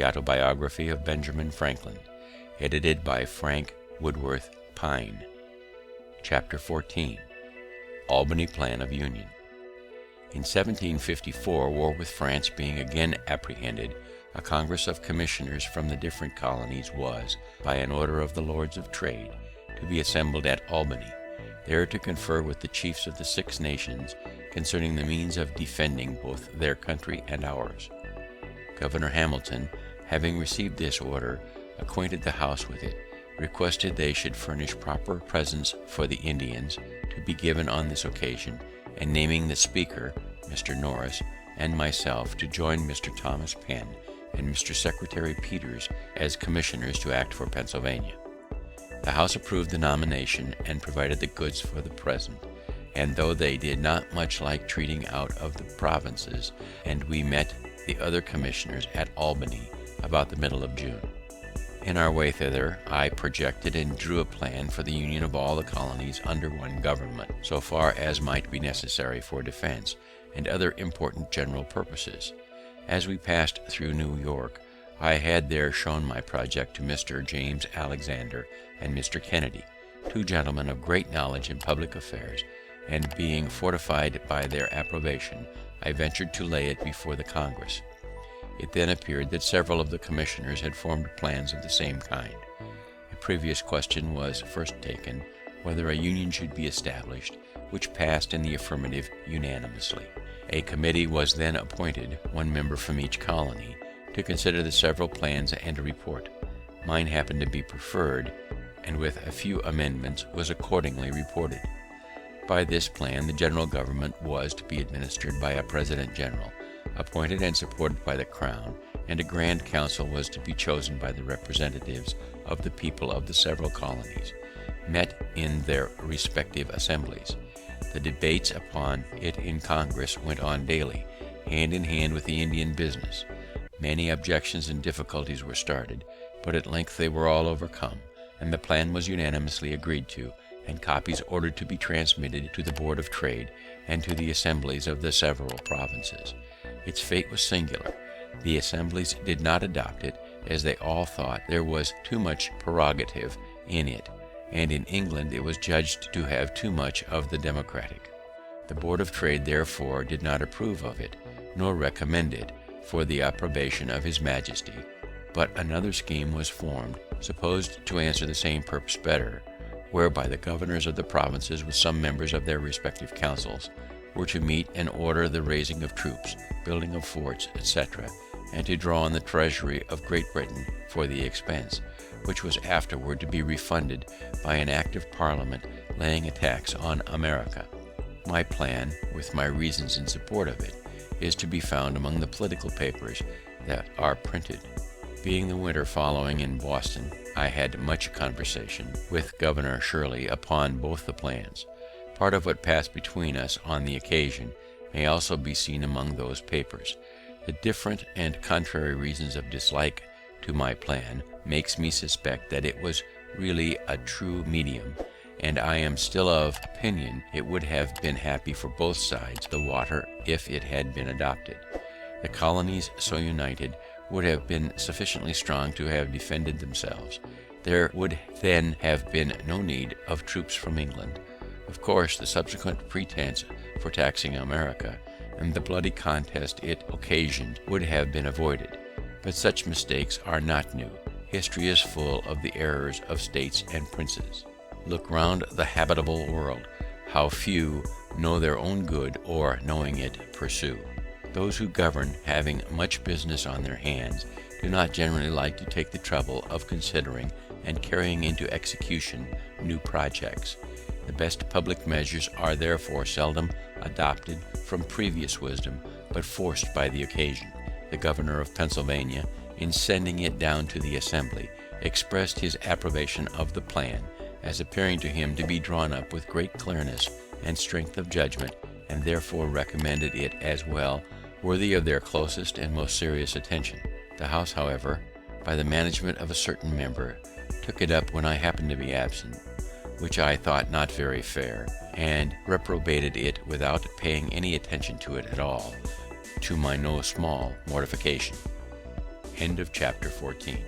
The Autobiography of Benjamin Franklin, edited by Frank Woodworth Pine. Chapter 14. Albany Plan of Union. In 1754, war with France being again apprehended, a Congress of Commissioners from the different colonies was, by an order of the Lords of Trade, to be assembled at Albany, there to confer with the chiefs of the 6 nations concerning the means of defending both their country and ours. Governor Hamilton, having received this order, acquainted the House with it, requested they should furnish proper presents for the Indians to be given on this occasion, and naming the Speaker, Mr. Norris, and myself to join Mr. Thomas Penn and Mr. Secretary Peters as commissioners to act for Pennsylvania. The House approved the nomination and provided the goods for the present, and though they did not much like treating out of the provinces, and we met the other commissioners at Albany about the middle of June. In our way thither, I projected and drew a plan for the union of all the colonies under one government, so far as might be necessary for defense and other important general purposes. As we passed through New York, I had there shown my project to Mr. James Alexander and Mr. Kennedy, 2 gentlemen of great knowledge in public affairs, and being fortified by their approbation, I ventured to lay it before the Congress. It then appeared that several of the commissioners had formed plans of the same kind. A previous question was first taken, whether a union should be established, which passed in the affirmative unanimously. A committee was then appointed, 1 member from each colony, to consider the several plans and a report. Mine happened to be preferred, and with a few amendments was accordingly reported. By this plan, the general government was to be administered by a president general, appointed and supported by the Crown, and a grand council was to be chosen by the representatives of the people of the several colonies, met in their respective assemblies. The debates upon it in Congress went on daily, hand in hand with the Indian business. Many objections and difficulties were started, but at length they were all overcome, and the plan was unanimously agreed to, and copies ordered to be transmitted to the Board of Trade and to the assemblies of the several provinces. Its fate was singular. The assemblies did not adopt it, as they all thought there was too much prerogative in it, and in England it was judged to have too much of the democratic. The Board of Trade therefore did not approve of it, nor recommend it for the approbation of His Majesty, but another scheme was formed, supposed to answer the same purpose better, whereby the governors of the provinces, with some members of their respective councils, were to meet and order the raising of troops, building of forts, etc., and to draw on the treasury of Great Britain for the expense, which was afterward to be refunded by an act of Parliament laying a tax on America. My plan, with my reasons in support of it, is to be found among the political papers that are printed. Being the winter following in Boston, I had much conversation with Governor Shirley upon both the plans. Part of what passed between us on the occasion may also be seen among those papers. The different and contrary reasons of dislike to my plan makes me suspect that it was really a true medium, and I am still of opinion it would have been happy for both sides the water if it had been adopted. The colonies so united would have been sufficiently strong to have defended themselves. There would then have been no need of troops from England. Of course, the subsequent pretense for taxing America and the bloody contest it occasioned would have been avoided. But such mistakes are not new. History is full of the errors of states and princes. Look round the habitable world, how few know their own good, or, knowing it, pursue. Those who govern, having much business on their hands, do not generally like to take the trouble of considering and carrying into execution new projects. The best public measures are therefore seldom adopted from previous wisdom, but forced by the occasion. The governor of Pennsylvania, in sending it down to the Assembly, expressed his approbation of the plan, as appearing to him to be drawn up with great clearness and strength of judgment, and therefore recommended it as well worthy of their closest and most serious attention. The House, however, by the management of a certain member, took it up when I happened to be absent, which I thought not very fair, and reprobated it without paying any attention to it at all, to my no small mortification. End of chapter 14.